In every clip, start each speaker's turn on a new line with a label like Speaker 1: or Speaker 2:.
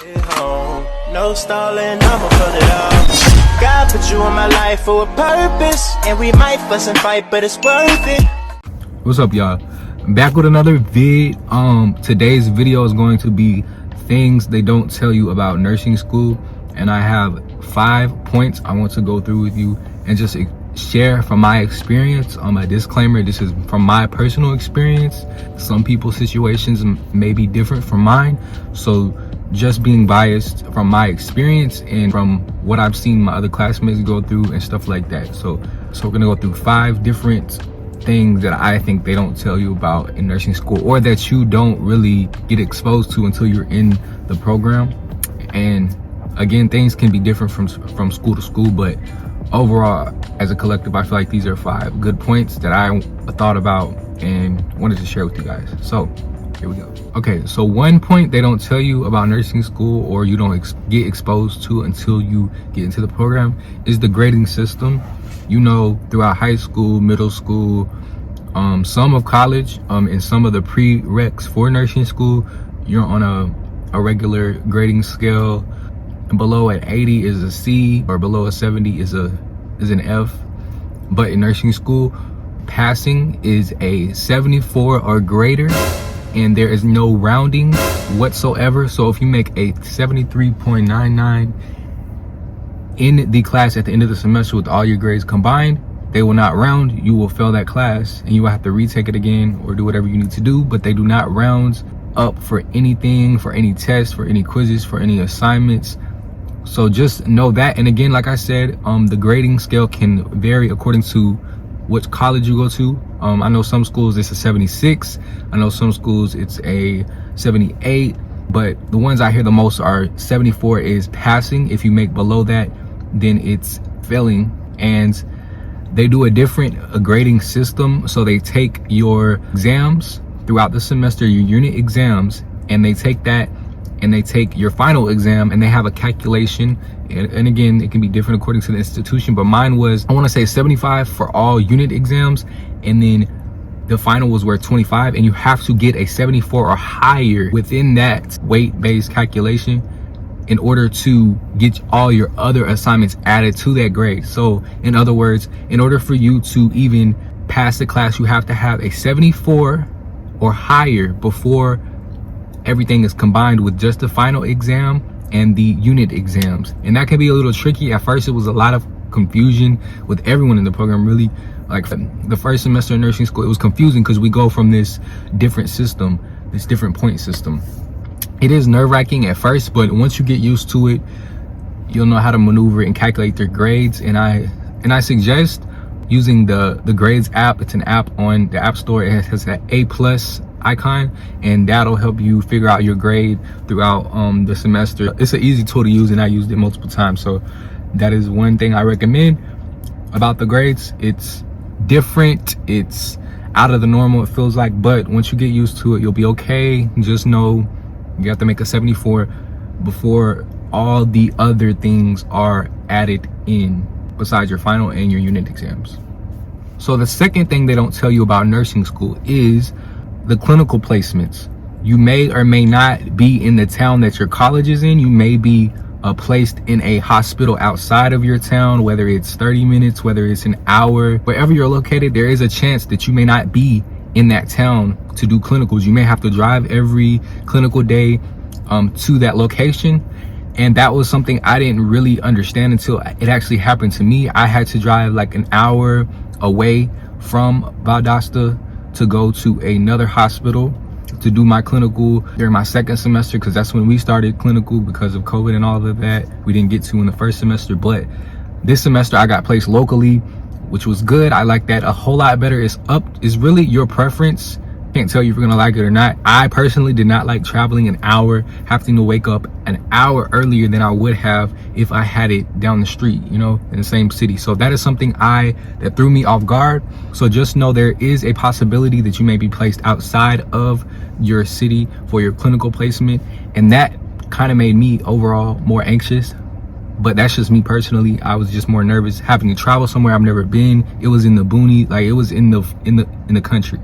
Speaker 1: No stalling, I'ma put it up. God put you in my life for a purpose, and we might fuss and fight, but it's worth it.
Speaker 2: What's up, y'all? Back with another vid. Today's video is going to be things they don't tell you about nursing school, and I have 5 points I want to go through with you and just share from my experience. A disclaimer, this is from my personal experience. Some people's situations may be different from mine, so just being biased from my experience and from what I've seen my other classmates go through and stuff like that. So we're gonna go through 5 different things that I think they don't tell you about in nursing school, or that you don't really get exposed to until you're in the program. And again, things can be different from school to school, but overall, as a collective, I feel like these are 5 good points that I thought about and wanted to share with you guys. So here we go. Okay, so 1 point they don't tell you about nursing school, or you don't get exposed to until you get into the program, is the grading system. You know, throughout high school, middle school, some of college, and some of the prereqs for nursing school, you're on a regular grading scale. And below an 80 is a C, or below a 70 is an F. But in nursing school, passing is a 74 or greater, and there is no rounding whatsoever. So if you make a 73.99 in the class at the end of the semester with all your grades combined, they will not round. You will fail that class and you will have to retake it again or do whatever you need to do, but they do not round up for anything, for any tests, for any quizzes, for any assignments. So just know that. And again, like I said, the grading scale can vary according to which college you go to. I know some schools it's a 76. I know some schools it's a 78, but the ones I hear the most are 74 is passing. If you make below that, then it's failing. And they do a different grading system. So they take your exams throughout the semester, your unit exams, and they take that and they take your final exam, and they have a calculation. And again, it can be different according to the institution, but mine was, I want to say 75 for all unit exams, and then the final was worth 25, and you have to get a 74 or higher within that weight-based calculation in order to get all your other assignments added to that grade. So in other words, in order for you to even pass the class, you have to have a 74 or higher before everything is combined with just the final exam and the unit exams. And that can be a little tricky. At first, it was a lot of confusion with everyone in the program, really. Like the first semester in nursing school, it was confusing because we go from this different system, this different point system. It is nerve-wracking at first, but once you get used to it, you'll know how to maneuver and calculate their grades. And I suggest using the grades app. It's an app on the App Store. It has that A+ icon, and that'll help you figure out your grade throughout the semester. It's an easy tool to use, and I used it multiple times. So that is one thing I recommend about the grades. It's different, it's out of the normal, it feels like, but once you get used to it, you'll be okay. Just know you have to make a 74 before all the other things are added in besides your final and your unit exams. So the second thing they don't tell you about nursing school is the clinical placements. You may or may not be in the town that your college is in. You may be placed in a hospital outside of your town, whether it's 30 minutes, whether it's an hour. Wherever you're located, there is a chance that you may not be in that town to do clinicals. You may have to drive every clinical day to that location. And that was something I didn't really understand until it actually happened to me. I had to drive like an hour away from Valdosta to go to another hospital to do my clinical during my second semester, because that's when we started clinical because of COVID and all of that. We didn't get to in the first semester, but this semester I got placed locally, which was good. I like that a whole lot better. It's really your preference. Can't tell you if you're gonna like it or not. I personally did not like traveling an hour, having to wake up an hour earlier than I would have if I had it down the street, you know, in the same city. So that is something that threw me off guard. So just know there is a possibility that you may be placed outside of your city for your clinical placement, and that kind of made me overall more anxious. But that's just me personally. I was just more nervous having to travel somewhere I've never been. It was in the boonies, like it was in the country.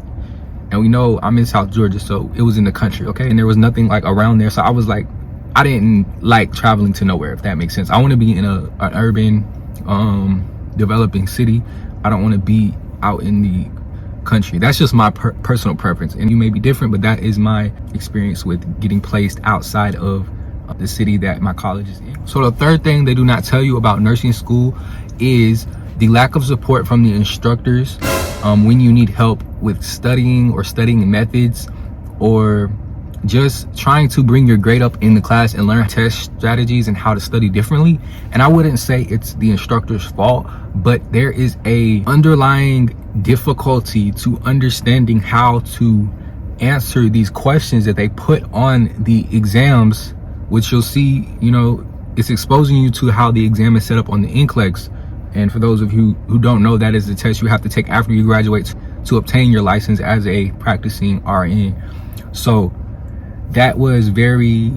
Speaker 2: And we know I'm in South Georgia, so it was in the country, okay? And there was nothing like around there. So I was like, I didn't like traveling to nowhere, if that makes sense. I want to be in an urban, developing city. I don't want to be out in the country. That's just my personal preference, and you may be different, but that is my experience with getting placed outside of the city that my college is in. So the third thing they do not tell you about nursing school is the lack of support from the instructors when you need help with studying or studying methods, or just trying to bring your grade up in the class and learn test strategies and how to study differently. And I wouldn't say it's the instructor's fault, but there is a underlying difficulty to understanding how to answer these questions that they put on the exams, which you'll see, you know, it's exposing you to how the exam is set up on the NCLEX. And for those of you who don't know, that is the test you have to take after you graduate to obtain your license as a practicing RN. So that was very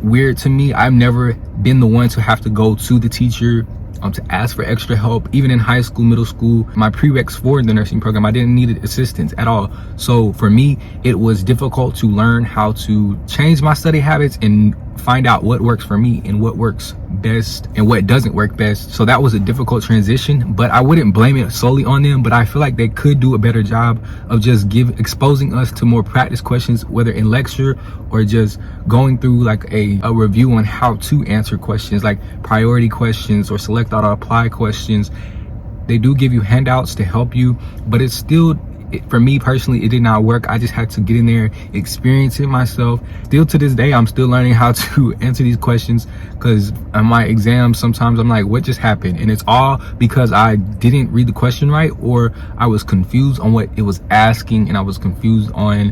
Speaker 2: weird to me. I've never been the one to have to go to the teacher to ask for extra help. Even in high school, middle school, my prereqs for the nursing program, I didn't need assistance at all. So for me, it was difficult to learn how to change my study habits and find out what works for me and what works best and what doesn't work best. So that was a difficult transition, but I wouldn't blame it solely on them. But I feel like they could do a better job of just exposing us to more practice questions, whether in lecture or just going through like a review on how to answer questions like priority questions or select auto apply questions. They do give you handouts to help you, but it's still, for me personally, it did not work. I just had to get in there, experience it myself. Still to this day, I'm still learning how to answer these questions, because on my exams, sometimes I'm like, what just happened? And it's all because I didn't read the question right, or I was confused on what it was asking, and I was confused on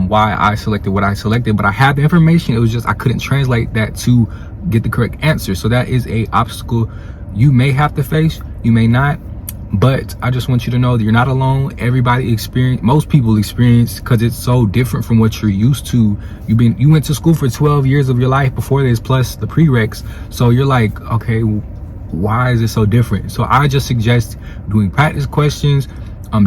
Speaker 2: why I selected what I selected. But I had the information, it was just I couldn't translate that to get the correct answer. So that is a obstacle you may have to face, you may not. But I just want you to know that you're not alone. Everybody most people experience, because it's so different from what you're used to. You went to school for 12 years of your life before this, plus the prereqs. So you're like, okay, why is it so different? So I just suggest doing practice questions.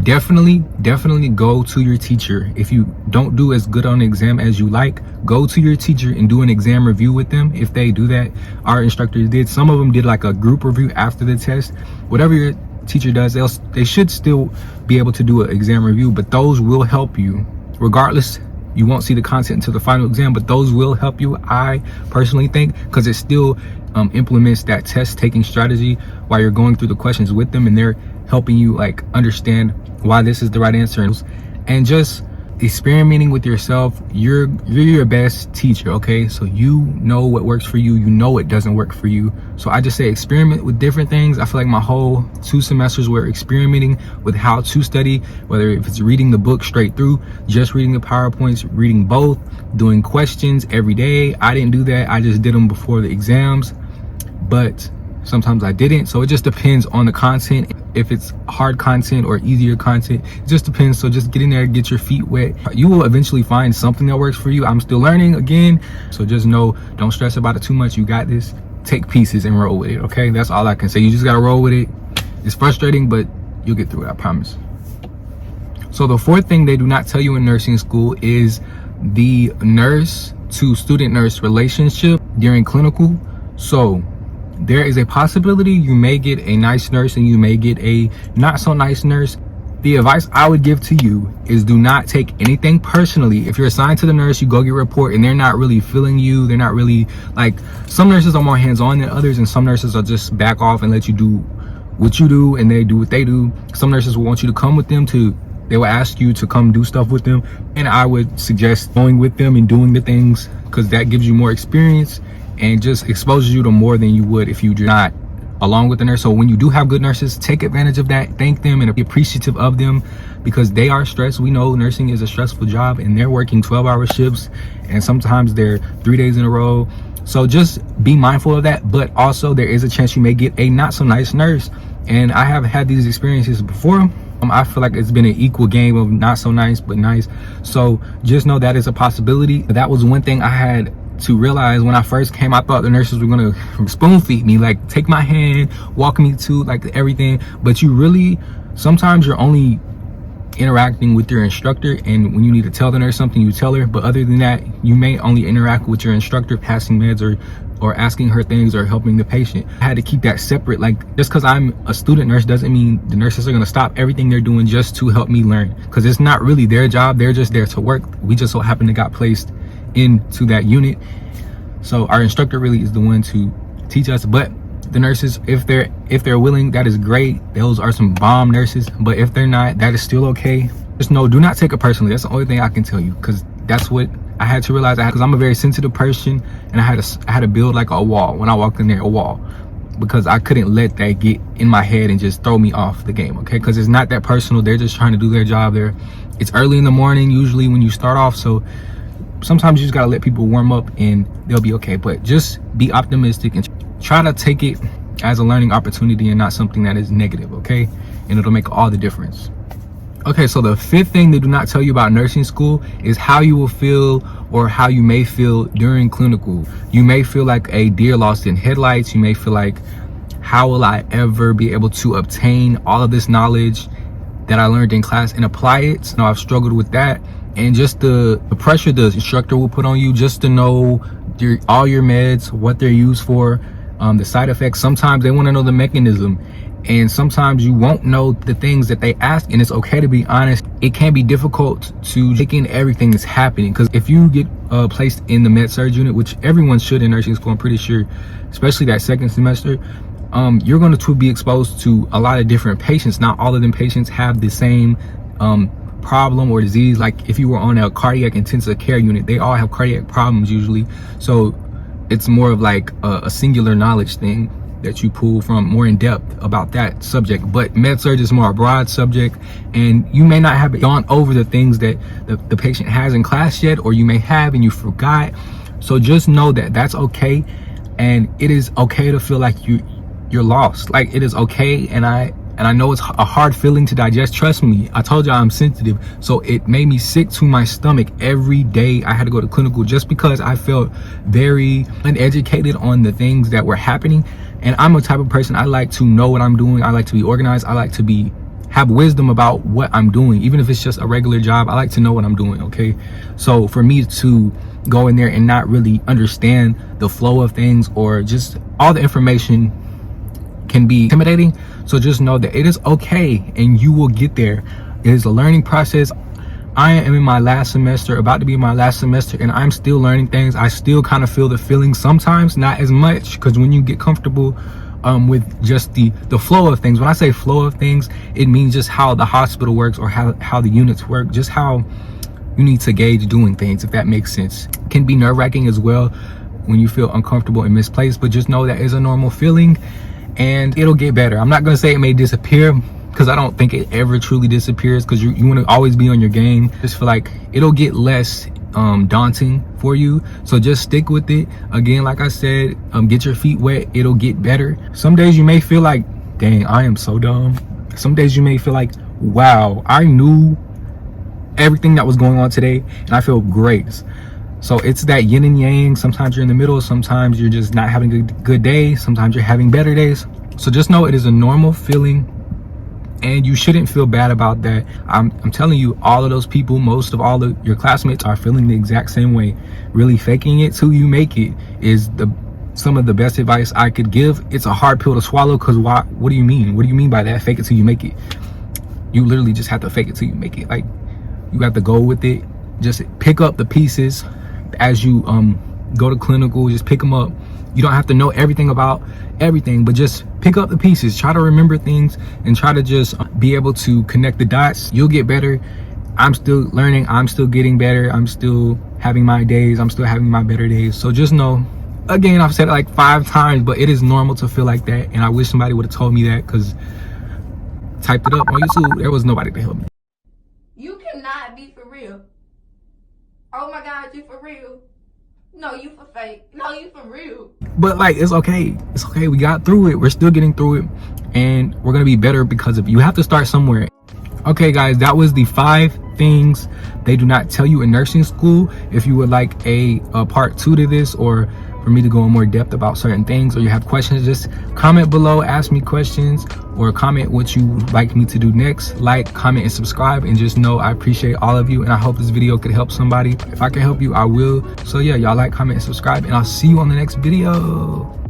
Speaker 2: Definitely go to your teacher. If you don't do as good on the exam as you like, go to your teacher and do an exam review with them. If they do that, our instructors did. Some of them did like a group review after the test. Whatever your teacher does, they should still be able to do an exam review, but those will help you regardless. You won't see the content until the final exam, but those will help you, I personally think, because it still implements that test taking strategy while you're going through the questions with them, and they're helping you like understand why this is the right answer. And just experimenting with yourself. You're your best teacher, okay? So you know what works for you, you know what doesn't work for you. So I just say experiment with different things. I feel like my whole 2 semesters were experimenting with how to study, whether if it's reading the book straight through, just reading the PowerPoints, reading both, doing questions every day. I didn't do that, I just did them before the exams, but sometimes I didn't. So it just depends on the content. If it's hard content or easier content, it just depends. So just get in there, get your feet wet. You will eventually find something that works for you. I'm still learning again. So just know, don't stress about it too much. You got this. Take pieces and roll with it, okay? That's all I can say. You just gotta roll with it. It's frustrating, but you'll get through it, I promise. So the 4th thing they do not tell you in nursing school is the nurse to student nurse relationship during clinical. So there is a possibility you may get a nice nurse and you may get a not so nice nurse. The advice I would give to you is do not take anything personally. If you're assigned to the nurse, you go get a report and they're not really feeling you, they're not really, like, some nurses are more hands-on than others, and some nurses are just back off and let you do what you do and they do what they do. Some nurses will want you to come with them they will ask you to come do stuff with them, and I would suggest going with them and doing the things, because that gives you more experience and just exposes you to more than you would if you do not along with the nurse. So when you do have good nurses, take advantage of that, thank them and be appreciative of them, because they are stressed. We know nursing is a stressful job and they're working 12-hour shifts, and sometimes they're 3 days in a row. So just be mindful of that. But also there is a chance you may get a not so nice nurse, and I have had these experiences before. I feel like it's been an equal game of not so nice but nice. So just know that is a possibility. That was one thing I had to realize when I first came. I thought the nurses were gonna spoon feed me, like take my hand, walk me to like everything, but you really, sometimes you're only interacting with your instructor, and when you need to tell the nurse something, you tell her. But other than that, you may only interact with your instructor, passing meds or asking her things or helping the patient. I had to keep that separate. Like, just because I'm a student nurse doesn't mean the nurses are going to stop everything they're doing just to help me learn, because it's not really their job. They're just there to work. We just so happen to got placed into that unit, so our instructor really is the one to teach us. But the nurses, if they're willing, that is great. Those are some bomb nurses. But if they're not, that is still okay. Just know, do not take it personally. That's the only thing I can tell you, because that's what I had to realize. Because I'm a very sensitive person, and I had to build like a wall when I walked in there, a wall, because I couldn't let that get in my head and just throw me off the game. Okay, because it's not that personal. They're just trying to do their job there. It's early in the morning usually when you start off, so sometimes you just gotta let people warm up and they'll be okay. But just be optimistic and try to take it as a learning opportunity and not something that is negative, okay? And it'll make all the difference. Okay, so the fifth thing they do not tell you about nursing school is how you will feel, or how you may feel during clinical. You may feel like a deer lost in headlights. You may feel like, how will I ever be able to obtain all of this knowledge that I learned in class and apply it? So I've struggled with that. And just the pressure the instructor will put on you just to know all your meds, what they're used for, the side effects. Sometimes they want to know the mechanism, and sometimes you won't know the things that they ask, and it's okay to be honest. It can be difficult to take in everything that's happening, because if you get placed in the med surg unit, which everyone should in nursing school, I'm pretty sure, especially that second semester, you're going to be exposed to a lot of different patients. Not all of them patients have the same problem or disease. Like if you were on a cardiac intensive care unit, they all have cardiac problems usually. So it's more of like a singular knowledge thing that you pull from more in depth about that subject. But med surg is more a broad subject, and you may not have gone over the things that the patient has in class yet, or you may have and you forgot. So just know that that's okay, and it is okay to feel like you're lost. Like, it is okay, and I know it's a hard feeling to digest. Trust me, I told you I'm sensitive, so it made me sick to my stomach every day I had to go to clinical, just because I felt very uneducated on the things that were happening. And I'm a type of person, I like to know what I'm doing. I like to be organized. I like to have wisdom about what I'm doing. Even if it's just a regular job, I like to know what I'm doing, okay? So for me to go in there and not really understand the flow of things, or just all the information, can be intimidating. So just know that it is okay, and you will get there. It is a learning process. I am in my last semester, about to be in my last semester, and I'm still learning things. I still kind of feel the feelings sometimes, not as much, because when you get comfortable with just the flow of things. When I say flow of things, it means just how the hospital works, or how the units work, just how you need to gauge doing things, if that makes sense. It can be nerve-wracking as well when you feel uncomfortable and misplaced, but just know that is a normal feeling, and it'll get better. I'm not gonna say it may disappear, because I don't think it ever truly disappears, because you want to always be on your game. Just feel like it'll get less daunting for you, so just stick with it. Again, like I said, get your feet wet. It'll get better. Some days you may feel like, dang, I am so dumb. Some days you may feel like, wow, I knew everything that was going on today and I feel great. So it's that yin and yang. Sometimes you're in the middle, sometimes you're just not having a good day, sometimes you're having better days. So just know it is a normal feeling, and you shouldn't feel bad about that. I'm telling you, all of those people, most of all of your classmates are feeling the exact same way. Really faking it till you make it is some of the best advice I could give. It's a hard pill to swallow, because what do you mean? What do you mean by that? Fake it till you make it? You literally just have to fake it till you make it. Like, you have to go with it. Just pick up the pieces as you go to clinical. Just pick them up. You don't have to know everything about everything, but just pick up the pieces. Try to remember things and try to just be able to connect the dots. You'll get better. I'm still learning. I'm still getting better. I'm still having my days. I'm still having my better days. So just know, again, I've said it like 5 times, but it is normal to feel like that. And I wish somebody would have told me that, because typed it up on YouTube, there was nobody to help me.
Speaker 3: You cannot be for real. Oh my God, you for real? No, you for fake. No, you for real.
Speaker 2: But like, it's okay. It's okay. We got through it. We're still getting through it, and we're gonna be better because of you. Have to start somewhere. Okay, guys, that was the 5 things they do not tell you in nursing school. If you would like a part 2 to this, or for me to go in more depth about certain things, or you have questions, just comment below, ask me questions, or comment what you would like me to do next. Like, comment, and subscribe, and just know I appreciate all of you, and I hope this video could help somebody. If I can help you, I will. So yeah, y'all like, comment, and subscribe, and I'll see you on the next video.